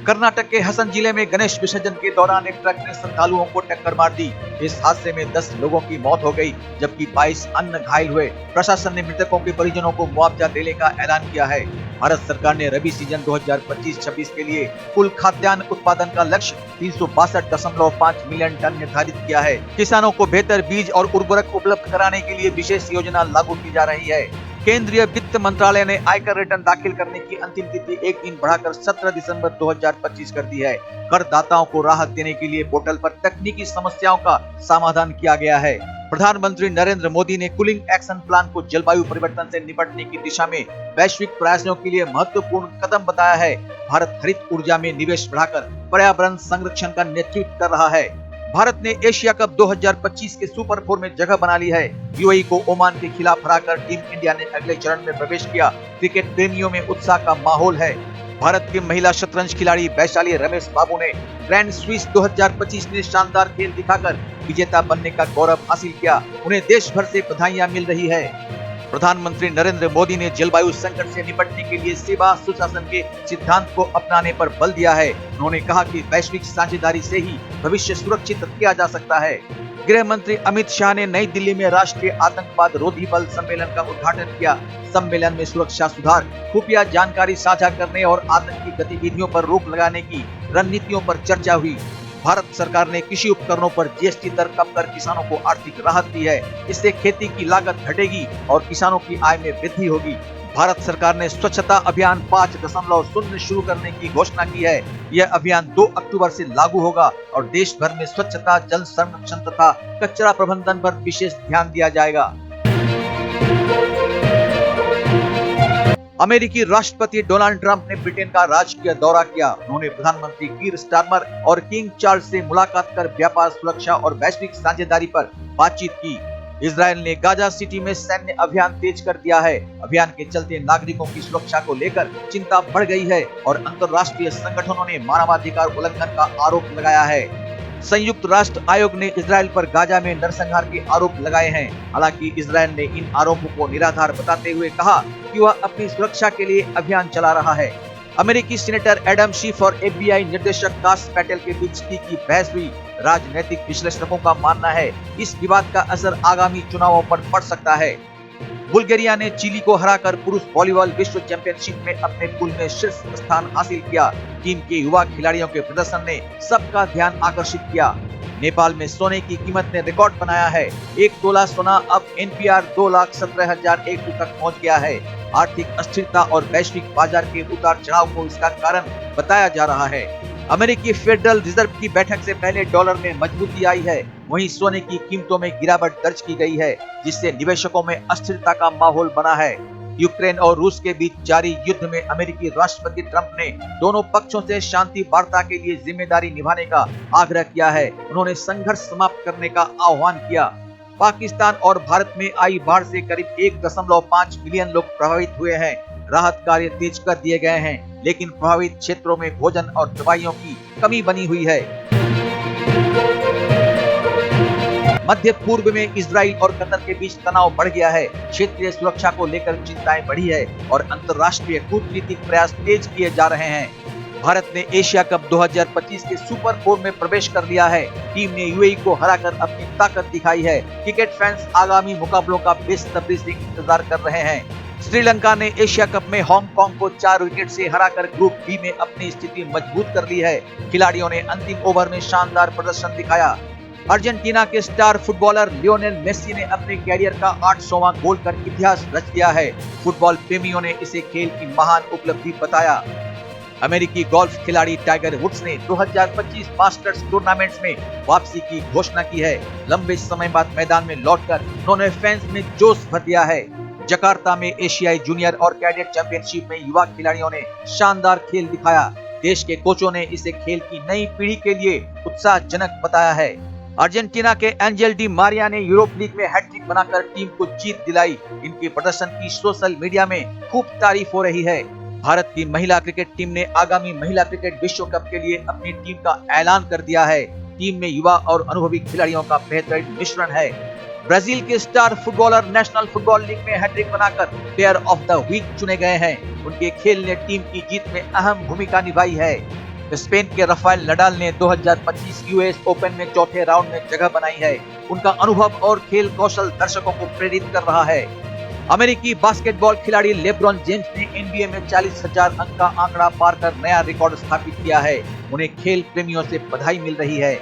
कर्नाटक के हसन जिले में गणेश विसर्जन के दौरान एक ट्रक ने श्रद्धालुओं को टक्कर मार दी। इस हादसे में 10 लोगों की मौत हो गई, जबकि 22 अन्य घायल हुए। प्रशासन ने मृतकों के परिजनों को मुआवजा देने का ऐलान किया है। भारत सरकार ने रबी सीजन 2025-26 के लिए कुल खाद्यान्न उत्पादन का लक्ष्य 362.5 मिलियन टन निर्धारित किया है। किसानों को बेहतर बीज और उर्वरक उपलब्ध कराने के लिए विशेष योजना लागू की जा रही है। केंद्रीय वित्त मंत्रालय ने आयकर रिटर्न दाखिल करने की अंतिम तिथि एक दिन बढ़ाकर 17 दिसंबर 2025 कर दी है। करदाताओं को राहत देने के लिए पोर्टल पर तकनीकी समस्याओं का समाधान किया गया है। प्रधानमंत्री नरेंद्र मोदी ने कूलिंग एक्शन प्लान को जलवायु परिवर्तन से निपटने की दिशा में वैश्विक प्रयासों के लिए महत्वपूर्ण कदम बताया है। भारत हरित ऊर्जा में निवेश बढ़ाकर पर्यावरण संरक्षण का नेतृत्व कर रहा है। भारत ने एशिया कप 2025 के सुपर 4 में जगह बना ली है। यूएई को ओमान के खिलाफ हराकर टीम इंडिया ने अगले चरण में प्रवेश किया। क्रिकेट प्रेमियों में उत्साह का माहौल है। भारत के महिला शतरंज खिलाड़ी वैशाली रमेश बाबू ने ग्रैंड स्विस 2025 में शानदार खेल दिखाकर विजेता बनने का गौरव हासिल किया। उन्हें देश भर से बधाइयां मिल रही है। प्रधानमंत्री नरेंद्र मोदी ने जलवायु संकट से निपटने के लिए सेवा सुशासन के सिद्धांत को अपनाने पर बल दिया है। उन्होंने कहा कि वैश्विक साझेदारी से ही भविष्य सुरक्षित किया जा सकता है। गृह मंत्री अमित शाह ने नई दिल्ली में राष्ट्रीय आतंकवाद रोधी बल सम्मेलन का उद्घाटन किया। सम्मेलन में सुरक्षा सुधार, खुफिया जानकारी साझा करने और आतंकी गतिविधियों पर रोक लगाने की रणनीतियों पर चर्चा हुई। भारत सरकार ने कृषि उपकरणों पर जीएसटी दर कम कर किसानों को आर्थिक राहत दी है। इससे खेती की लागत घटेगी और किसानों की आय में वृद्धि होगी। भारत सरकार ने स्वच्छता अभियान 5.0 शुरू करने की घोषणा की है। यह अभियान 2 अक्टूबर से लागू होगा और देश भर में स्वच्छता, जल संरक्षण तथा कचरा प्रबंधन पर विशेष ध्यान दिया जाएगा। अमेरिकी राष्ट्रपति डोनाल्ड ट्रंप ने ब्रिटेन का राजकीय दौरा किया। उन्होंने प्रधानमंत्री कीर स्टारमर और किंग चार्ल्स से मुलाकात कर व्यापार, सुरक्षा और वैश्विक साझेदारी पर बातचीत की। इजरायल ने गाजा सिटी में सैन्य अभियान तेज कर दिया है। अभियान के चलते नागरिकों की सुरक्षा को लेकर चिंता बढ़ गई है और अंतर्राष्ट्रीय संगठनों ने मानवाधिकार उल्लंघन का आरोप लगाया है। संयुक्त राष्ट्र आयोग ने इजरायल पर गाजा में नरसंहार के आरोप लगाए हैं। हालांकि इजरायल ने इन आरोपों को निराधार बताते हुए कहा कि वह अपनी सुरक्षा के लिए अभियान चला रहा है। अमेरिकी सीनेटर एडम शीफ और एफबीआई निर्देशक कास पैटेल के बीच की बहस हुई। राजनीतिक विश्लेषकों का मानना है इस विवाद का असर आगामी चुनावों पर पड़ सकता है। बुल्गारिया ने चिली को हराकर पुरुष वॉलीबॉल विश्व चैंपियनशिप में अपने पूल में शीर्ष स्थान हासिल किया। टीम के युवा खिलाड़ियों के प्रदर्शन ने सबका ध्यान आकर्षित किया। नेपाल में सोने की कीमत ने रिकॉर्ड बनाया है। 1 तोला सोना अब NPR 2,17,001 तक पहुंच गया है। आर्थिक अस्थिरता और वैश्विक बाजार के उतार चढ़ाव को इसका कारण बताया जा रहा है। अमेरिकी फेडरल रिजर्व की बैठक से पहले डॉलर में मजबूती आई है। वहीं सोने की कीमतों में गिरावट दर्ज की गई है, जिससे निवेशकों में अस्थिरता का माहौल बना है। यूक्रेन और रूस के बीच जारी युद्ध में अमेरिकी राष्ट्रपति ट्रंप ने दोनों पक्षों से शांति वार्ता के लिए जिम्मेदारी निभाने का आग्रह किया है। उन्होंने संघर्ष समाप्त करने का आह्वान किया। पाकिस्तान और भारत में आई बाढ़ से करीब 1.5 मिलियन लोग प्रभावित हुए हैं। राहत कार्य तेज कर दिए गए हैं, लेकिन प्रभावित क्षेत्रों में भोजन और दवाइयों की कमी बनी हुई है। मध्य पूर्व में इजराइल और कतर के बीच तनाव बढ़ गया है। क्षेत्रीय सुरक्षा को लेकर चिंताएं बढ़ी है और अंतर्राष्ट्रीय कूटनीतिक प्रयास तेज किए जा रहे हैं। भारत ने एशिया कप 2025 के सुपर 4 में प्रवेश कर लिया है। टीम ने यूएई को हराकर अपनी ताकत दिखाई है। क्रिकेट फैंस आगामी मुकाबलों का बेसब्री से इंतजार कर रहे हैं। श्रीलंका ने एशिया कप में हांगकांग को 4 विकेट से हराकर ग्रुप बी में अपनी स्थिति मजबूत कर ली है। खिलाड़ियों ने अंतिम ओवर में शानदार प्रदर्शन दिखाया। अर्जेंटीना के स्टार फुटबॉलर लियोनेल मेसी ने अपने कैरियर का 800वां गोल कर इतिहास रच दिया है। फुटबॉल प्रेमियों ने इसे खेल की महान उपलब्धि बताया। अमेरिकी गोल्फ खिलाड़ी टाइगर वुड्स ने 2025 मास्टर्स टूर्नामेंट्स में वापसी की घोषणा की है। लंबे समय बाद मैदान में लौटकर उन्होंने फैंस में जोश भर दिया है। जकार्ता में एशियाई जूनियर और कैडेट चैंपियनशिप में युवा खिलाड़ियों ने शानदार खेल दिखाया। देश के कोचों ने इसे खेल की नई पीढ़ी के लिए उत्साहजनक बताया है। अर्जेंटीना के एंजेल डी मारिया ने यूरोप लीग में हैट्रिक बनाकर टीम को जीत दिलाई। इनके प्रदर्शन की सोशल मीडिया में खूब तारीफ हो रही है। भारत की महिला क्रिकेट टीम ने आगामी महिला क्रिकेट विश्व कप के लिए अपनी टीम का ऐलान कर दिया है। टीम में युवा और अनुभवी खिलाड़ियों का बेहतरीन मिश्रण है। ब्राजील के star footballer national football league में हैट्रिक बनाकर प्लेयर ऑफ द वीक चुने गए हैं। उनके खेल ने टीम की जीत में अहम भूमिका निभाई है। स्पेन के राफेल नडाल ने 2025 यूएस ओपन में चौथे राउंड में जगह बनाई है। उनका अनुभव और खेल कौशल दर्शकों को प्रेरित कर रहा है। अमेरिकी बास्केटबॉल खिलाड़ी लेब्रॉन जेम्स ने एनबीए में 40,000 अंक का आंकड़ा पार कर नया रिकॉर्ड स्थापित किया है। उन्हें खेल प्रेमियों से बधाई मिल रही है।